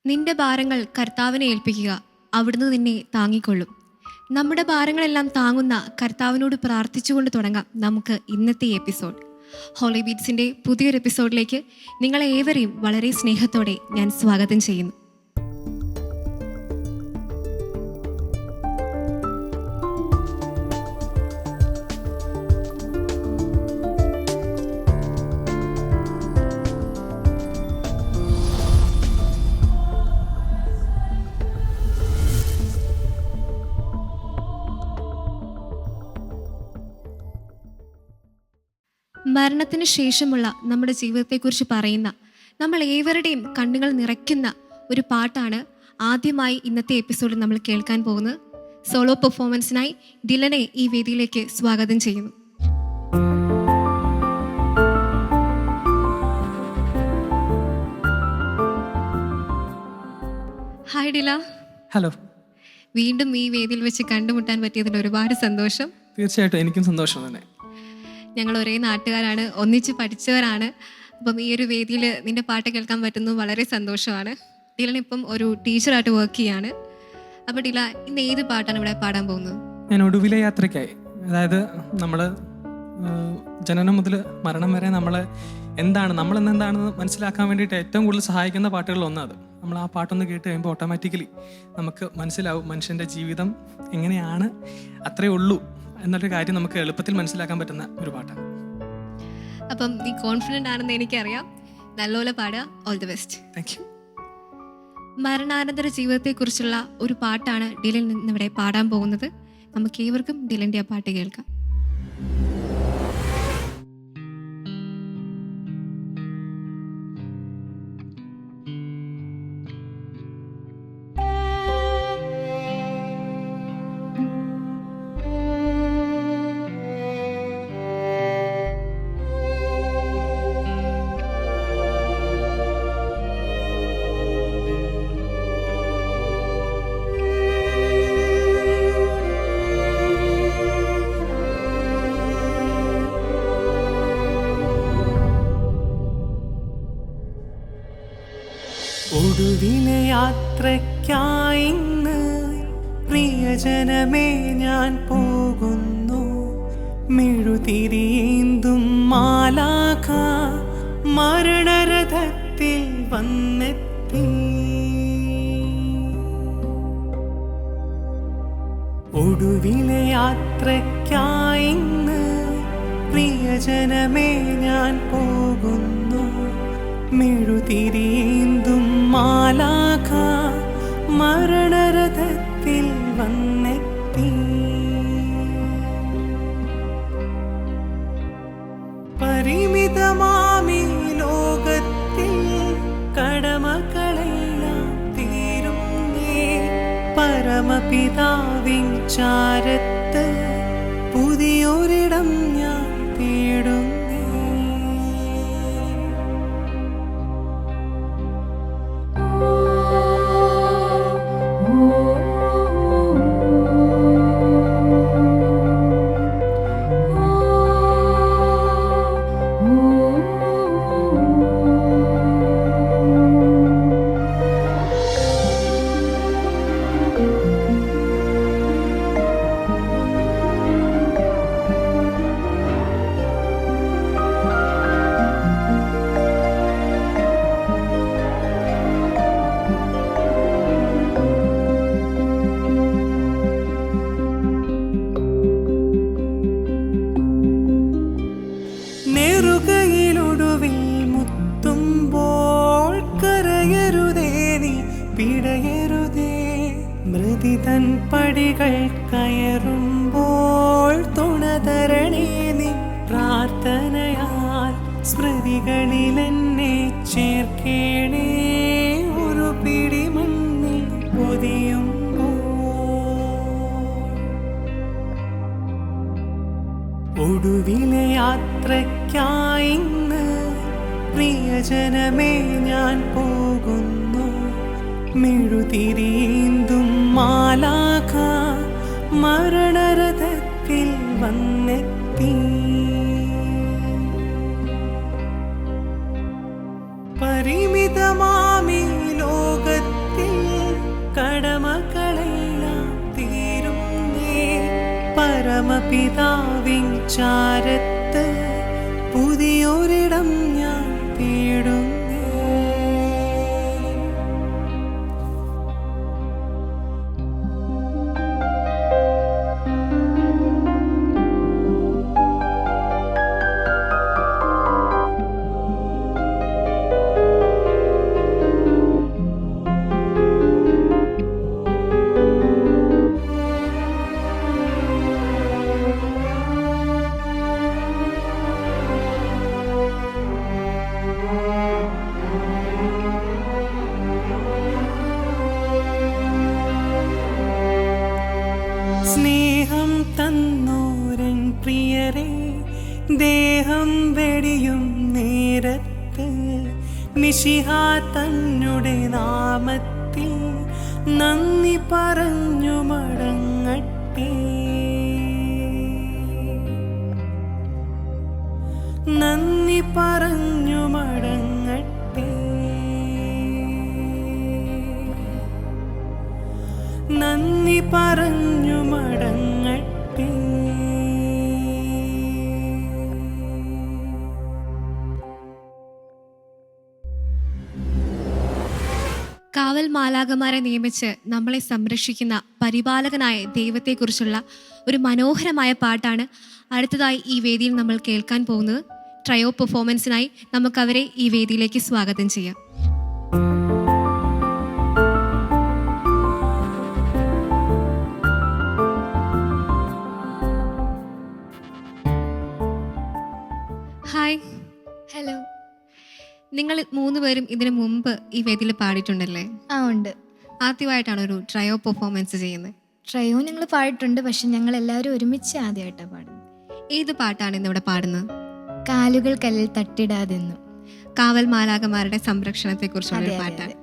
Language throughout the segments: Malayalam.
നിന്റെ ഭാരങ്ങൾ കർത്താവിനെ ഏൽപ്പിക്കുക, അവിടുന്ന് നിന്നെ താങ്ങിക്കൊള്ളും. നമ്മുടെ ഭാരങ്ങളെല്ലാം താങ്ങുന്ന കർത്താവിനോട് പ്രാർത്ഥിച്ചുകൊണ്ട് തുടങ്ങാം നമുക്ക് ഇന്നത്തെ എപ്പിസോഡ്. ഹോളി ബീറ്റ്സിൻ്റെ പുതിയൊരു എപ്പിസോഡിലേക്ക് നിങ്ങളെ ഏവരെയും വളരെ സ്നേഹത്തോടെ ഞാൻ സ്വാഗതം ചെയ്യുന്നു. മരണത്തിന് ശേഷമുള്ള നമ്മുടെ ജീവിതത്തെക്കുറിച്ച് പറയുന്ന, നമ്മൾ ഏവരുടെയും കണ്ണുകൾ നിറയ്ക്കുന്ന ഒരു പാട്ടാണ് ആദ്യമായി ഇന്നത്തെ എപ്പിസോഡിൽ നമ്മൾ കേൾക്കാൻ പോകുന്നത്. സോളോ പെർഫോമൻസിനായി ഡിലനെ ഈ വേദിയിലേക്ക് സ്വാഗതം ചെയ്യുന്നു. ഹായ് ഡില. ഹലോ. വീണ്ടും ഈ വേദിയിൽ വെച്ച് കണ്ടുമുട്ടാൻ പറ്റിയതിൽ ഒരുപാട് സന്തോഷം. തീർച്ചയായിട്ടും എനിക്കും സന്തോഷം തന്നെ. ഞങ്ങൾ ഒരേ നാട്ടുകാരാണ്, ഒന്നിച്ച് പഠിച്ചവരാണ്. അപ്പം ഈ ഒരു വേദിയിൽ നിന്റെ പാട്ട് കേൾക്കാൻ പറ്റുന്നത് വളരെ സന്തോഷമാണ്. ഡിലൻ ഇപ്പം ഒരു ടീച്ചറായിട്ട് വർക്ക് ചെയ്യാണ്. അപ്പോൾ ഡില, ഇന്ന് ഏത് പാട്ടാണ് ഇവിടെ പാടാൻ പോകുന്നത്? ഞാൻ ഒടുവിലെ യാത്രയ്ക്കായി, അതായത് നമ്മൾ ജനനം മുതൽ മരണം വരെ നമ്മളെന്താണെന്ന് മനസ്സിലാക്കാൻ വേണ്ടിയിട്ട് ഏറ്റവും കൂടുതൽ സഹായിക്കുന്ന പാട്ടുകളിൽ ഒന്നത്. നമ്മൾ ആ പാട്ടൊന്ന് കേട്ട് കഴിയുമ്പോൾ ഓട്ടോമാറ്റിക്കലി നമുക്ക് മനസ്സിലാവും മനുഷ്യൻ്റെ ജീവിതം എങ്ങനെയാണ്, അത്രയേ ഉള്ളൂ എന്നൊരു കാര്യം നമുക്ക് എളുപ്പത്തിൽ മനസ്സിലാക്കാൻ പറ്റുന്ന ഒരു പാട്ടാണ്. അപ്പം നീ കോൺഫിഡൻ്റ് ആണെന്ന് എനിക്കറിയാം. നല്ലപോലെ പാടുക. All the best. Thank you. മരണാനന്തര ജീവിതത്തെക്കുറിച്ചുള്ള ഒരു പാട്ടാണ് ഡിലൻ ഇന്നിവിടെ പാടാൻ പോകുന്നത്. നമുക്ക് ഏവർക്കും ഡിലൻ്റെ ആ പാട്ട് കേൾക്കാം. ഒടുവിലെ യാത്രയ്ക്കായിന്ന് പ്രിയജനമേ ഞാൻ പോകുന്നു. മെഴുതിരിയേന്തും മാലാഖ മരണരഥത്തിൽ വന്നെത്തി. ഒടുവിലെ യാത്രയ്ക്കായിന്ന് പ്രിയജനമേ ഞാൻ പോകുന്നു. മെഴുതിരിയേന്തും മാലാഖ മരണരഥത്തിൽ വന്നെത്തി. പരിമിതമാമീ ലോകത്തിൽ കടമകളെല്ലാം തീരുന്നേ. പരമപിതാവിൻ ചാരത്ത് പുതിയൊരിടം ഞാൻ തേടുന്നു. നെറുകയിലൊടുവിൽ മുത്തുമ്പോൾ കരയരുതേ, നീ പിടയരുതേ. മൃതിതൻ പടികൾ കയറുമ്പോൾ തുണതരണേ നീ പ്രാർത്ഥനയാൽ. സ്മൃതികളിലെന്നെ ചേർക്കേണേ ഒരു പിടി മണ്ണിൽ പൊതിയുമ്പോൾ. ഒടുവിലെ യാത്രയ്ക്കായിന്ന് പ്രിയജനമേ ഞാൻ പോകുന്നു. മെഴുതിരിയേന്തും മാലാഖ മരണരഥത്തിൽ വന്നെത്തി. പരിമിതമാമീ ലോകത്തിൽ പരമപിതാവിൻ ചാരത്ത് പുതിയൊരിടം ഞാൻ തേടുന്നേ. സ്നേഹം തന്നോരൻ പ്രിയരെ ദേഹം വെടിയും നേരത്ത് മിശിഹ തന്നുടെ നാമത്തിൽ നന്ദി പറഞ്ഞു മടങ്ങട്ടെ. നന്ദി പറഞ്ഞു മടങ്ങട്ടെ. നന്ദി പറഞ്ഞു മടങ്ങട്ടെ. കാവൽ മാലാഖമാരെ നിയമിച്ച് നമ്മളെ സംരക്ഷിക്കുന്ന പരിപാലകനായ ദൈവത്തെക്കുറിച്ചുള്ള ഒരു മനോഹരമായ പാട്ടാണ് അടുത്തതായി ഈ വേദിയിൽ നമ്മൾ കേൾക്കാൻ പോകുന്നത്. ട്രയോ പെർഫോമൻസിനായി നമുക്കവരെ ഈ വേദിയിലേക്ക് സ്വാഗതം ചെയ്യാം. ഹായ്. ഹലോ. നിങ്ങൾ 3 പേരും ഇതിനു മുമ്പ് ഈ വേദിയിൽ പാടിയിട്ടുണ്ടല്ലേ? ആ ഉണ്ട്. ആദ്യമായിട്ടാണ് ഒരു ട്രയോ പെർഫോമൻസ് ചെയ്യുന്നത്? ട്രയോ ഞങ്ങൾ പാടിയിട്ടുണ്ട്, പക്ഷെ ഞങ്ങൾ എല്ലാവരും ഒരുമിച്ച് ആദ്യമായിട്ടാണ് പാടുന്നത്. ഏത് പാട്ടാണ് ഇന്നിവിടെ പാടുന്നത്? കാലുകൾ കല്ലിൽ തട്ടിടാതെന്നും. കാവൽ മാലാഖമാരുടെ സംരക്ഷണത്തെ കുറിച്ചുള്ള ഒരു അതെ, പാട്ടാണ്.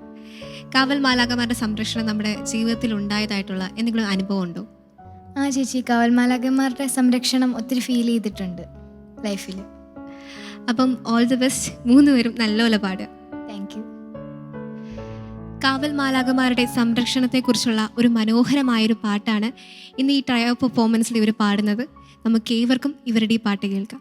കാവൽ മാലാഖമാരുടെ സംരക്ഷണം നമ്മുടെ ജീവിതത്തിൽ ഉണ്ടായതായിട്ടുള്ള എന്തെങ്കിലും അനുഭവം ഉണ്ടോ? ആ ചേച്ചി, കാവൽമാലാഖമാരുടെ സംരക്ഷണം ഒത്തിരി ഫീൽ ചെയ്തിട്ടുണ്ട് ലൈഫിൽ. അപ്പം ഓൾ ദി ബെസ്റ്റ്. 3 പേരും നല്ലപോലെ പാടുക. Thank you. കാവൽ മാലാഖമാരുടെ സംരക്ഷണത്തെക്കുറിച്ചുള്ള ഒരു മനോഹരമായൊരു പാട്ടാണ് ഇന്ന് ഈ ട്രയോ പെർഫോമൻസിൽ ഇവർ പാടുന്നത്. നമുക്ക് ഏവർക്കും ഇവരുടെ ഈ പാട്ട് കേൾക്കാം.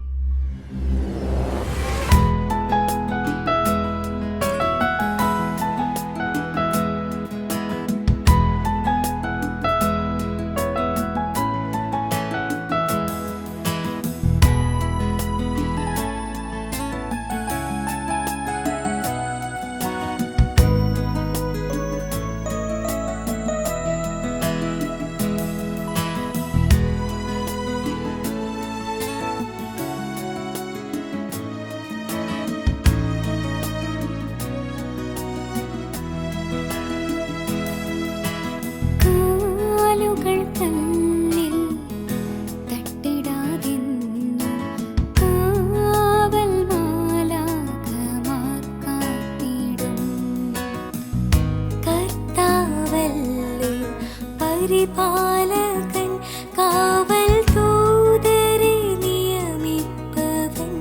പരിപാലകൻ കാവൽ ദൂതരെ നിയമിപ്പവൻ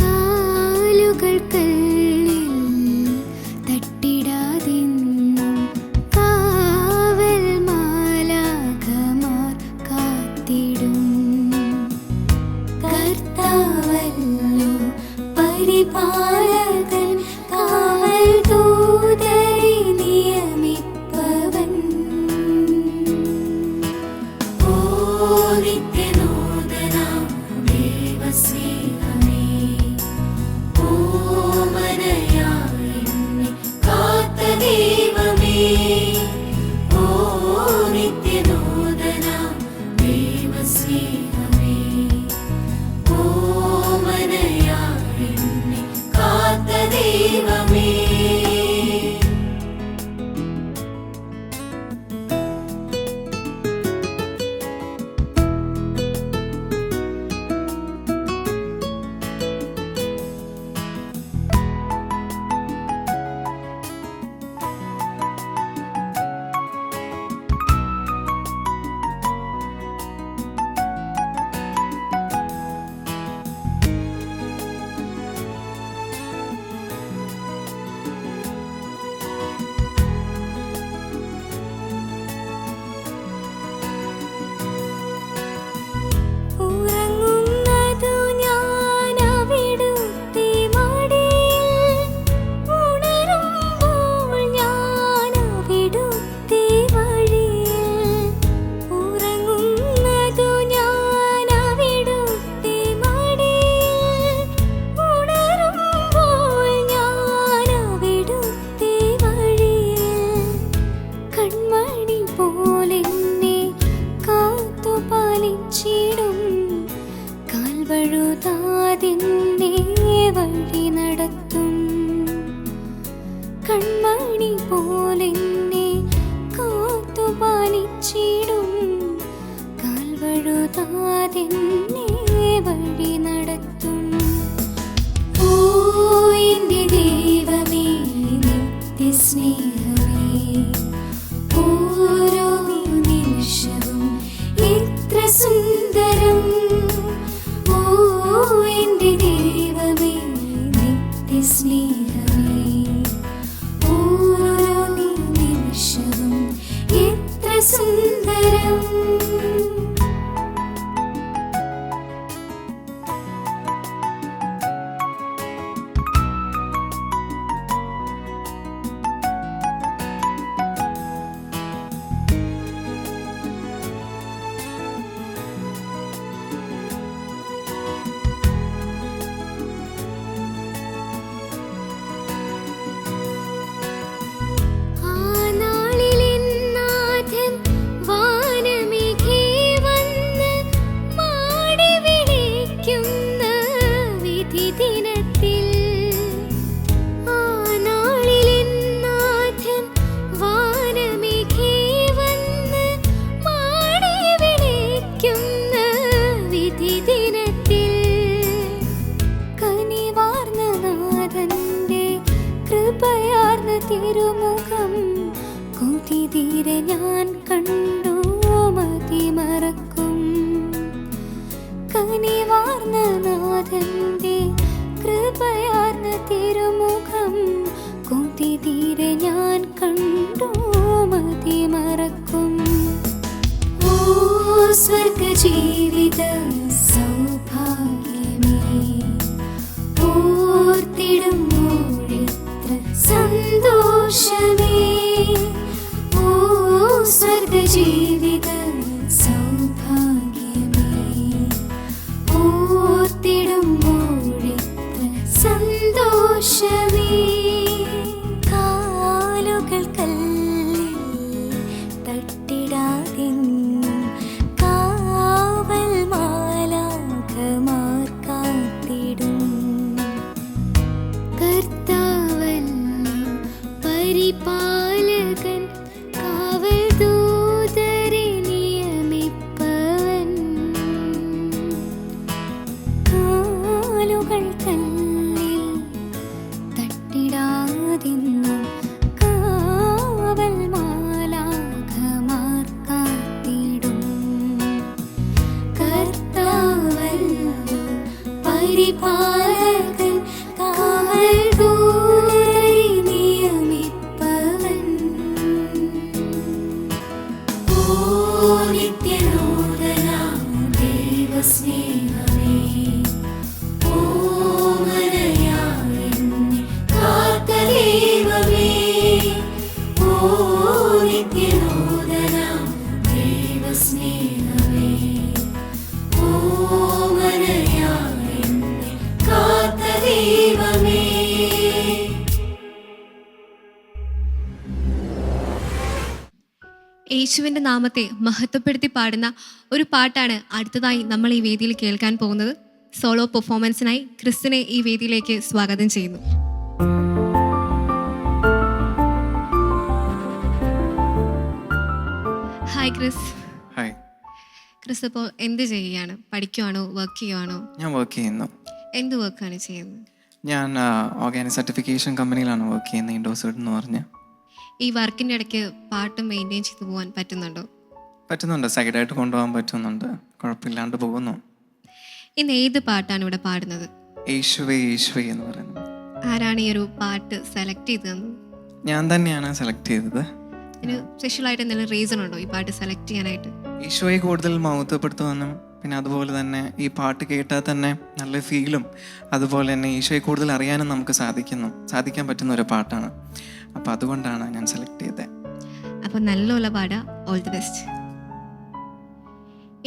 കാലുകൾ കല്ലിൽ തട്ടിടാതെന്നും കാവൽ മാലാഖമാർ കാത്തിടും കർത്താവല്ലോ പരിപാലകൻ കാവൽ ദൂതരെ നിയമിപ്പവൻ കൺമണി പോലെന്നെ കാത്തുപാലിച്ചിടും കാൽവഴുതാതെന്നെ വഴി നടത്തും. ഓ എന്റെ ദൈവമേ, നിത്യസ്നേഹമേ, ഓരോ നിമിഷവും എത്ര സുന്ദരം. ഓ എന്റെ ദൈവമേ, നിത്യസ്നേഹമേ, ഓരോ നിമിഷവും എത്ര സുന്ദരം. ആ നാളിലെന്നാഥൻ വാനമേഘേ വന്ന് മാടി വിളിക്കുന്ന വിധി ദിനത്തിൽ. ആ നാളിലെന്നാഥൻ വാനമേഘേ വന്ന് മാടി വിളിക്കുന്ന വിധി ദിനത്തിൽ. കനിവാർന്ന നാഥന്റെ കൃപയാർന്ന തിരുമുഖം കൊതിതീരെ ഞാൻ കണ്ടു മതിമറക്കും. കനിവാർന്ന നാഥന്റെ കൃപയാർന്ന തിരുമുഖം കൊതിതീരെ ഞാൻ കണ്ടു മതിമറക്കും. ഓ സ്വർഗജീവിത സൗഭാഗ്യമേ, ഓർത്തിടുമ്പോഴിത്ര സന്തോഷമേ. ഓ സ്വർഗജീവിത സൗഭാഗ്യമേ, ഓർത്തിടുമ്പോഴിത്ര സന്തോഷമേ. കാലുകൾ കല്ലിൽ തട്ടിടാതെന്നും കാവൽ മാലാഖമാർ കാത്തിടും. കർത്താവല്ലോ പരിപാലകൻ, കാവൽ ദൂതരെ നിയമിപ്പവൻ. കാലുകൾ കല്ലിൽ തട്ടിടാതെന്നും കാവൽ മാലാഖമാർ കാത്തിടും. കർത്താവല്ലോ പരിപാലകൻ, കാവൽ ദൂതരെ നിയമിപ്പവൻ. ഓ നിത്യനൂതന ദൈവസ്നേഹമേ, ഓമനയായെന്നെ കാത്ത ദൈവമേ. ഓ നിത്യനൂതന ദൈവസ്നേഹമേ, ഓമനയായെന്നെ കാത്ത ദൈവമേ. യേശുവിൻ്റെ നാമത്തെ മഹത്വപ്പെടുത്തി പാടുന്ന ഒരു പാട്ടാണ് അടുത്തതായി നമ്മൾ ഈ വേദിയിൽ കേൾക്കാൻ പോകുന്നത്. സോളോ പെർഫോമൻസിനായി ക്രിസ്റ്റിനെ ഈ വേദിയിലേക്ക് സ്വാഗതം ചെയ്യുന്നു. Hi Chris. ഹായ്, ക്രിസ് ഇപ്പോൾ എന്ത് ചെയ്യുകയാണ്? പഠിക്കുവാണോ, വർക്ക് ചെയ്യുവാണോ? ഞാൻ വർക്ക് ചെയ്യുന്നു. എന്ത് വർക്കാണ് ചെയ്യുന്നത്? ഞാൻ ഓർഗാനിക് സർട്ടിഫിക്കേഷൻ കമ്പനിയിലാണ് വർക്ക് ചെയ്യുന്നത്, ഇൻഡോസേർട്ട് എന്ന് പറഞ്ഞ്. ഈ വർക്കിൻ്റെ ഇടയ്ക്ക് പാട്ട് മെയിൻറ്റെയിൻ ചെയ്തു പോകാൻ പറ്റുന്നുണ്ടോ? പറ്റുന്നുണ്ട്, സൈഡായിട്ട് കൊണ്ടുപോകാൻ പറ്റുന്നുണ്ട്, കുഴപ്പമില്ലാണ്ട് പോകുന്നു. ഇന്ന് ഏത് പാട്ടാണ് ഇവിടെ പാടുന്നത്? യേശുവേ യേശുവേ എന്ന് പറയുന്നത്. ആരാണ് ഈ ഒരു പാട്ട് സെലക്ട് ചെയ്തതെന്ന്? ഞാൻ തന്നെയാണ് സെലക്ട് ചെയ്തത്. ഇതിന് സ്പെഷ്യലായിട്ട് എന്തെങ്കിലും റീസൺ ഉണ്ടോ ഈ പാട്ട് സെലക്ട് ചെയ്യാനായിട്ട്? യേശുവെ കൂടുതൽ മഹത്വപ്പെടുത്തുവാനും പിന്നെ അതുപോലെ തന്നെ ഈ പാട്ട് കേട്ടാൽ തന്നെ നല്ല ഫീലും അതുപോലെ തന്നെ ഈശോയെ കൂടുതൽ അറിയാനും നമുക്ക് സാധിക്കാൻ പറ്റുന്ന ഒരു പാട്ടാണ്. അപ്പോൾ അതുകൊണ്ടാണ് ഞാൻ സെലക്ട് ചെയ്തത്. അപ്പോൾ നല്ലോല പാടുക. All the best.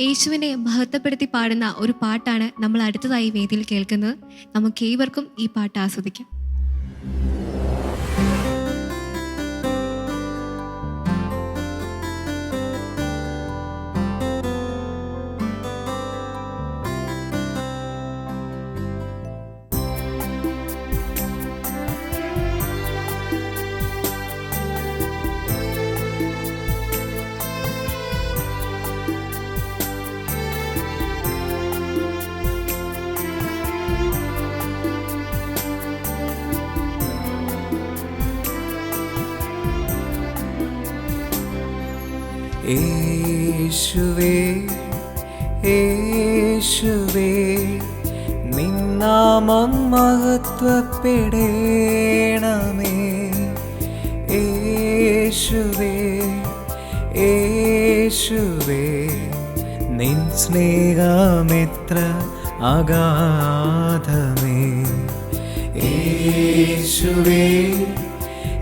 യേശുവിനെ മഹത്വപ്പെടുത്തി പാടുന്ന ഒരു പാട്ടാണ് നമ്മൾ അടുത്തതായി വേദിയിൽ കേൾക്കുന്നത്. നമുക്ക് ഏവർക്കും ഈ പാട്ട് ആസ്വദിക്കാം. യേശുവേ യേശുവേ നിന്നാമം മഹത്വപ്പെടേണമേ. യേശുവേ യേശുവേ നിൻ സ്നേഹമെത്ര അഗാധമേ. യേശുവേ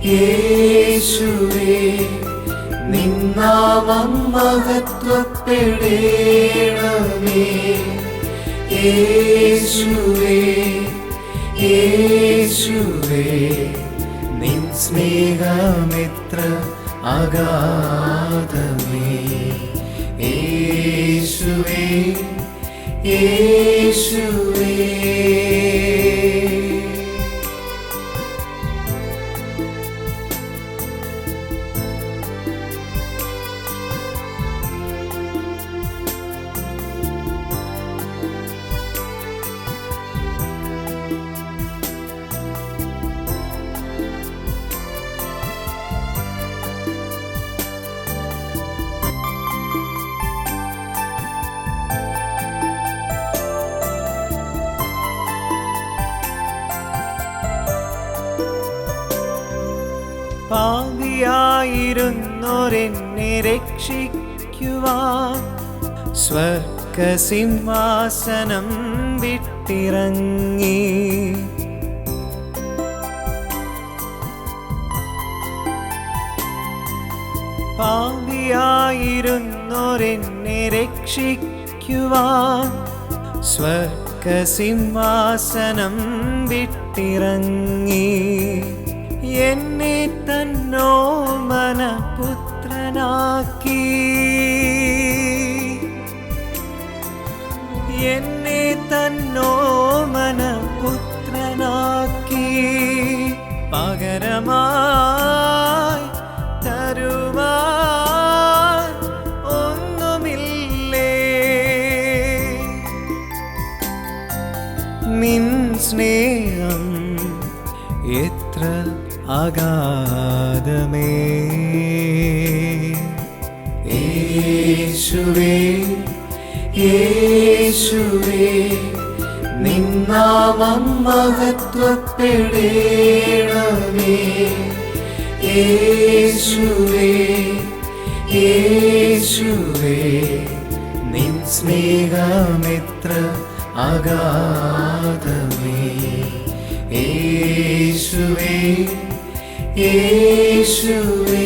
യേശുവേ നിന്നാമം മഹത്വപ്പെടേണമേ. യേശുവേ യേശുവേ നിൻ സ്നേഹമെത്ര അഗാധമേ. യേശുവേ യേശുവേ. പാപിയായിരുന്നോരെന്നെ രക്ഷിക്കുവാൻ സ്വർഗസിംഹാസനം വിട്ടിറങ്ങി. പാപിയായിരുന്നോരെന്നെ രക്ഷിക്കുവാൻ സ്വർഗസിംഹാസനം വിട്ടിറങ്ങി. എന്നെ തന്നോ മനപുത്രനാക്കി. എന്നെ തന്നോ മനപുത്രനാക്കി. പകരമായി തരുവാൻ ഒന്നുമില്ലേ. നിൻ സ്നേഹം എത്ര അഗാധമേ. യേശുവേ യേശുവേ നിന്നാമം മഹത്വപ്പെടേണമേ. യേശുവേ യേശുവേ നിൻ സ്നേഹമെത്ര അഗാധമേ. യേശുവേ യേശുവേ.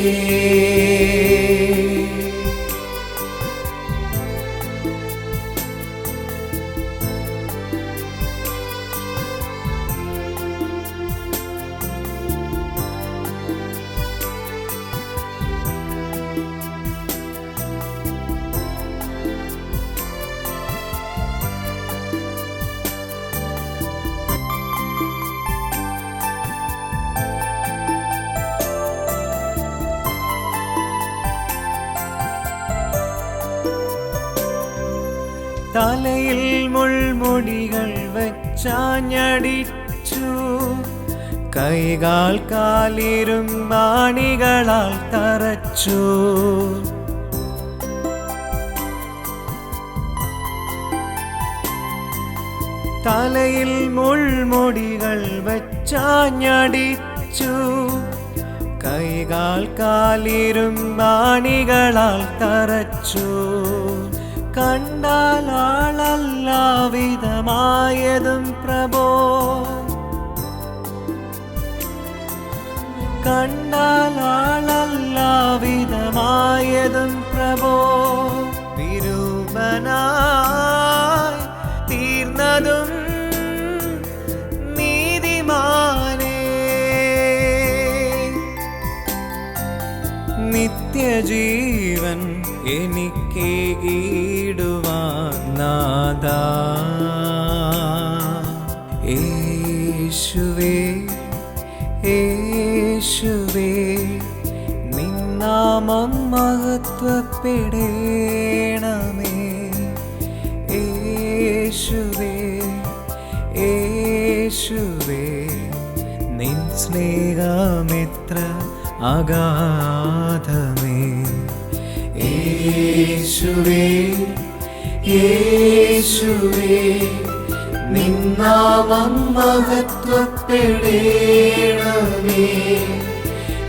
തലയിൽ മുൾമുടികൾ വച്ചാഞ്ഞടിച്ചു. കൈകാൽ കാലിരുമ്പാണികളാൽ തറച്ചു. തലയിൽ മുൾമുടികൾ വച്ചാഞ്ഞടിച്ചു. കൈകാൽ കാലിരുമ്പാണികളാൽ തറച്ചു. കണ്ടാൽ ആളല്ല വിധമായതും പ്രഭോ. കണ്ടാൽ ആളല്ല വിധമായതും പ്രഭോ. വിരൂപനായി തീർന്നതും നീതിമാനേ. നിത്യജീവൻ എനിക്കേകിടുവാൻ നാഥാ. യേശുവേ യേശുവേ നിന്നാമം മഹത്വപ്പെടേണമേ. യേശുവേ യേശുവേ നിൻ സ്നേഹമെത്ര അഗാധമേ. യേശുവേ യേശുവേ നിന്നാമം മഹത്വപ്പെടേണമേ.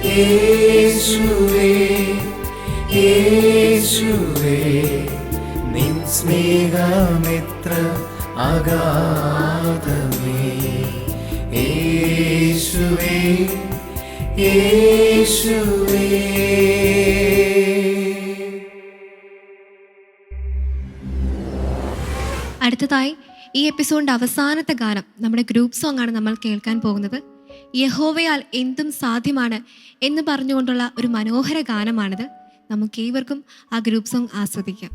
യേശുവേ യേശുവേ നിൻ സ്നേഹമെത്ര അഗാധമേ. യേശുവേ യേശുവേ. അടുത്തതായി ഈ എപ്പിസോഡിൻ്റെ അവസാനത്തെ ഗാനം നമ്മുടെ ഗ്രൂപ്പ് സോങ് ആണ് നമ്മൾ കേൾക്കാൻ പോകുന്നത്. യഹോവയാൽ എന്തും സാധ്യമാണ് എന്ന് പറഞ്ഞുകൊണ്ടുള്ള ഒരു മനോഹര ഗാനമാണിത്. നമുക്കേവർക്കും ആ ഗ്രൂപ്പ് സോങ് ആസ്വദിക്കാം.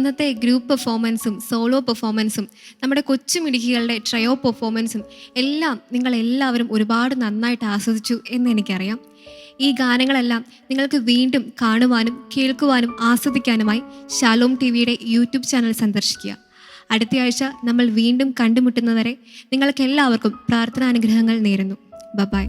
ഇന്നത്തെ ഗ്രൂപ്പ് പെർഫോമൻസും സോളോ പെർഫോമൻസും നമ്മുടെ കൊച്ചുമിടുക്കികളുടെ ട്രയോ പെർഫോമൻസും എല്ലാം നിങ്ങളെല്ലാവരും ഒരുപാട് നന്നായിട്ട് ആസ്വദിച്ചു എന്ന് എനിക്കറിയാം. ഈ ഗാനങ്ങളെല്ലാം നിങ്ങൾക്ക് വീണ്ടും കാണുവാനും കേൾക്കുവാനും ആസ്വദിക്കാനുമായി ഷാലോം ടിവിയുടെ യൂട്യൂബ് ചാനൽ സന്ദർശിക്കുക. അടുത്തയാഴ്ച നമ്മൾ വീണ്ടും കണ്ടുമുട്ടുന്നവരെ നിങ്ങൾക്ക് എല്ലാവർക്കും പ്രാർത്ഥനാനുഗ്രഹങ്ങൾ നേരുന്നു. ബൈ.